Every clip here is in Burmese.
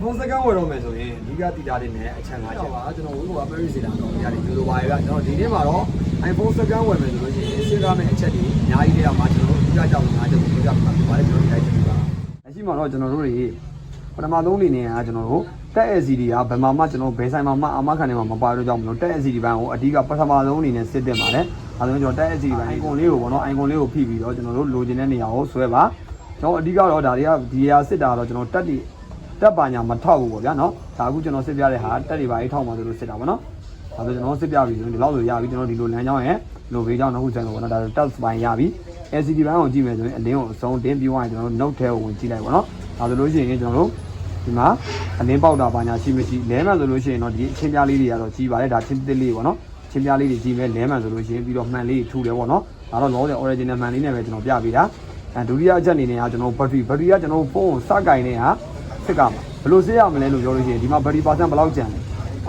ဖုန်းစကန်ဝယ်တော့မယ်ဆိုရင်အဓိကတည်ထားတဲ့နဲ့အချက်၅ချက်ပါကျွန်တော်ဝင်းကိုပဲ research တာတော့ရတယ်ယူလိုပါရကျွန်တော်ဒီနေ့မှာတော့ iPhone စကန်ဝယ်မယ်ဆိုလို့ရှိရင်စဉ်းစားမယ့်အချက်တွေအများကြီးတွေကမှကျွန်တော်တို့အဓိကကြောင့်၅ချက်ကိုပြောပြမှာဖြစ်ပါတယ်ကျွန်တော်ဒီတိုင်းချက်ပါလက်ရှိမှာတော့ကျွန်တော်တို့တွေပထမဆုံးအနေနဲ့ကကျွန်တော်တို့တက် LCD ကဘယ်မှာမှကျွန်တော်ဘယ်ဆိုင်မှာအာမခံနေမှာမပါတော့ကြောင့်မလို့တက် LCD ဘန်းကိုအဓိကပထမဆုံးအနေနဲ့စစ်တင်ပါတယ်အဲဒါကြောင့်ကျွန်တော်တက် LCD ဘန်း icon လေးကိုပေါ့နော် icon လေးကိုဖိပြီးတော့ကျွန်တော်တို့လိုချင်တဲ့နေရာကိုဆွဲပါကျွန်တော်အဓိကတော့ဒါတွေကဒီဟာစစ်တာတော့ကျွန်တော်တက်ပါညာမထောက်ဘူးပေါ့ဗျာနော်ဒါအခုကျွန်တော်စစ်ပြတဲ့ဟာတက်တွေပါရေးထောက်မှဆိုလို့စစ်တာပေါ့နော်ဒါဆိုကျွန်တော်စစ်ပြပြီဆိုရင်ဒီလောက်ဆိုရပြီကျွန်တော်ဒီလိုလမ်းကြောင်းရဲ့လိုဘေးကြောင်းနောက်ခုကျန်တော့ပေါ့နော်ဒါဆို touch ပိုင်းရပြီ LCD ဘန်းကိုကြည့်မယ်ဆိုရင်အလင်းကိုအဆုံးတင်းပြီးသွားရင်ကျွန်တော်တို့ note ထဲကိုဝင်ကြည့်လိုက်ပေါ့နော်ဒါဆိုလို့ရှိရင်ကျွန်တော်တို့ဒီမှာအလင်းပေါက်တာပါညာရှိမရှိလဲမှန်ဆိုလို့ရှိရင်တော့ဒီအချင်းပြားလေးတွေကတော့ကြီးပါတယ်ဒါချင်းတစ်လေးပေါ့နော်ချင်းပြားလေးတွေကြီးမယ်လဲမှန်ဆိုလို့ရှိရင်ပြီးတော့မှန်လေးထူတယ်ပေါ့နော်ဒါတော့လောတဲ့ original မှန်လေးနဲ့ပဲကျွန်တော်ပြပေးတာဒုတိယအချက်အနေနဲ့ကကျွန်တော် battery ကကျွန်တော်ဖုန်းကိုစကင်နေတာစစ်ကမှာဘယ်လိုစစ်ရမလဲလို့ပြောလို့ရှိရင်ဒီမှာ battery percent ဘယ်လောက်ကျန်လဲ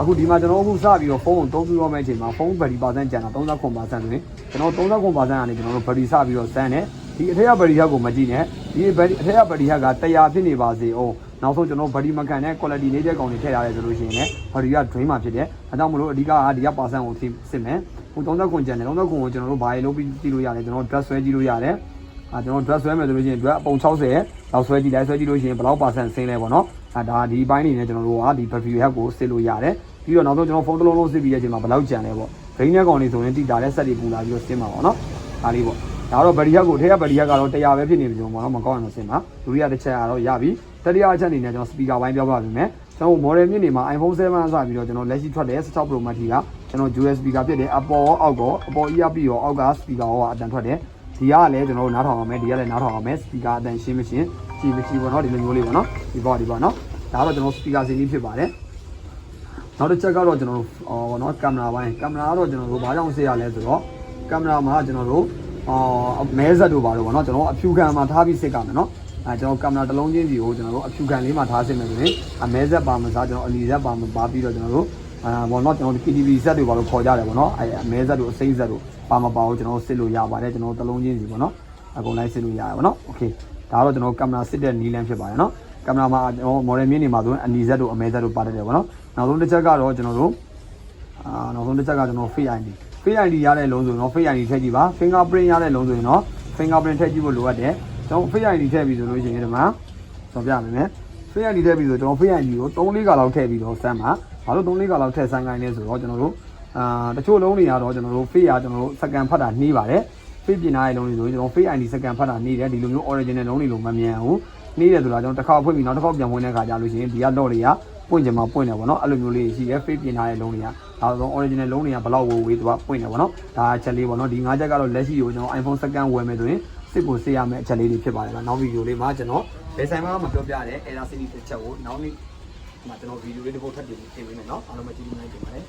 အခုဒီမှာကျွန်တော်အခုစပြီးတော့ဖုန်းကိုသုံးပြီးတော့မဲ့အချိန်မှာဖုန်း battery percent ကျန်တာ39%ဆိုရင်ကျွန်တော်39%ကနေကျွန်တော်တို့ battery စပြီးတော့စမ်းတယ်ဒီအထက်က battery ဟက်ကိုမကြည့်နဲ့ဒီအထက်က battery ဟက်က100ဖြစ်နေပါစေအောင်နောက်ဆုံးကျွန်တော် battery မကန်တဲ့ quality နေတဲ့ကောင်တွေထည့်ထားတယ်ဆိုလို့ရှိရင်လည်း battery က drain မှာဖြစ်တယ်အဲကြောင့်မလို့အဓိကဒီက percent ကိုစစ်မယ်ဟို39ကျန်တယ်39ကိုကျွန်တော်တို့ဘာရေးလုပ်ပြီးကြည့်လို့ရတယ်ကျွန်တော် dress ဆွဲကြည့်လို့ရတယ်ကျွန်တော် dress ဆွဲမယ်ဆိုလို့ရှိရင် dress အပုံ60လောက်ဆွဲကြည့်လိုက်ဆွဲကြည့်လို့ရှိရင်ဘယ်လောက် percent ဆင်းလဲပေါ့နော်ဒါဒီဘိုင်းနေနဲ့ကျွန်တော်တို့ကဒီ battery health ကိုစစ်လို့ရတယ်ပြီးတော့နောက်ဆုံးကျွန်တော်ဖုန်းတစ်လုံးလုံးစစ်ပြီးတဲ့အချိန်မှာဘယ်လောက်ကျန်လဲပေါ့ drain တဲ့ကောင်တွေဆိုရင်တိတာတဲ့ဆက်တွေပူလာပြီးတော့ဆင်းမှာပေါ့နော်ဒါလေးပေါ့ဒါတော့ battery health ကိုထဲက battery health ကတော့100ပဲဖြစ်နေပြီကျွန်တော်ပေါ့နော်မကောင်းရင်တော့ဆင်းမှာဒုတိယတစ်ချက်ကတော့ရပြီတတိယအချက်အနေနဲ့ကျွန်တော် speaker ဘိုင်းပြောပြပါမယ်ကျွန်တော် model မြင့်နေမှာ iPhone 7အစပြီးတော့ကျွန်တော်လက်ရှိထွက်တဲ့16 Pro Max ကကျွန်တော် dual speaker ဖြစ်တယ်အပေါ်ရောအောက်ရောအပေါ် earpiece ရောအောက်က speaker ရောအတန်ထွက်တယ်ဒီကလည်းကျွန်တော်တို့နားထောင်အောင်မယ်ဒီကလည်းနားထောင်အောင်မယ် speaker အတန်ရှင်းမရှင်းကြည့်မကြည့်ပေါ့နော်ဒီလိုမျိုးလေးပေါ့နော်ဒီပေါ့နော်ဒါတော့ကျွန်တော် speaker စီနီးဖြစ်ပါတယ်နောက်တစ်ချက်ကတော့ကျွန်တော်တို့ပေါ့နော်ကင်မရာပိုင်းကင်မရာကတော့ကျွန်တော်တို့ဘာကြောင့်စစ်ရလဲဆိုတော့ကင်မရာမှာကျွန်တော်တို့မဲဆက်တို့ပါတော့ပေါ့နော်ကျွန်တော်အဖြူခံမှာထားပြီးစစ်ကြမယ်နော်ကျွန်တော်ကင်မရာတစ်လုံးချင်းစီကိုကျွန်တော်တို့အဖြူခံလေးမှာထားစစ်မယ်ဆိုရင်အမဲဆက်ပါမစားကျွန်တော်အလီဆက်ပါမပါပြီးတော့ကျွန်တော်တို့ဘောနော်ကျွန်တော် KTV ဆက်တွေပါလို့ခေါ်ကြတယ်ပေါ့နော်အမဲဆက်တို့အစိမ့်ဆက်တို့ပါမပါဘူးကျွန်တော်စစ်လို့ရပါတယ်ကျွန်တော်တစ်လုံးချင်းစီပေါ့နော်အကုန်လိုက်စစ်လို့ရတယ်ပေါ့နော်โอเคဒါတော့ကျွန်တော်ကင်မရာစစ်တဲ့နီးလန်းဖြစ်ပါတယ်နော်ကင်မရာမှာကျွန်တော် model မြင့်နေမှာဆိုရင်အနီဆက်တို့အမဲဆက်တို့ပါတယ်ပေါ့နော်နောက်ဆုံးတစ်ချက်ကတော့ကျွန်တော်တို့နောက်ဆုံးတစ်ချက်ကကျွန်တော် Face ID ရတဲ့လုံးဆိုရင်တော့ Face ID ထည့်ကြည့်ပါ fingerprint ရတဲ့လုံးဆိုရင်တော့ fingerprint ထည့်ကြည့်ဖို့လိုအပ်တယ်ကျွန်တော် Face ID ထည့်ပြီးဆိုလို့ရှိရင်ဒီမှာကျွန်တော်ပြမယ် Face ID ထည့်ပြီးဆိုကျွန်တော် Face ID ကို3-4ခါလောက်ထည့်ပြီးတော့စမ်းပါဘာလို့3-4ခါလောက်ထည့်စမ်းခိုင်းလဲဆိုတော့ကျွန်တော်တို့တချို့လုံးတွေကတော့ကျွန်တော်တို့ Face ကကျွန်တော်တို့စကန်ဖတ်တာနှီးပါတယ် Face ပြင်ထားတဲ့လုံးတွေဆိုရင်ကျွန်တော် Face ID စကန်ဖတ်တာနှီးတယ်ဒီလိုမျိုး original လုံးတွေလိုမမြန်ဘူးနှီးတယ်ဆိုတာကျွန်တော်တစ်ခါဖွင့်ပြီးနောက်တစ်ခါပြန်ဖွင့်တဲ့အခါကျလို့ရှိရင်ဒီက dot တွေကပွင့်ချင်မှာပွင့်တယ်ပေါ့နော်အဲ့လိုမျိုးလေးရှိရဲ Face ပြင်ထားတဲ့လုံးတွေကဒါဆို original လုံးတွေကဘလောက်ဝေးသူကပွင့်တယ်ပေါ့နော်ဒါအချက်လေးပေါ့နော်ဒီ၅ချက်ကတော့လက်ရှိကိုကျွန်တော် iPhone 2ဝယ်မယ်ဆိုရင်စစ်ကိုစစ်ရမယ့်အချက်လေးတွေဖြစ်ပါတယ်ဗျာနောက်ဗီဒီယိုလေးမှာကျွန်တော်ဘယ်ဆိုင်မှာမပြောပြတဲ့ error city တစ်ချက်ကိုနောက်နေ့မှာကျွန်တော်ဗီဒီယိုလေးတစ်ပုတ်ထပ်တင်ပေးမယ်နော်အားလုံးပဲကြည့်လို့နိုင်ကြပါတယ်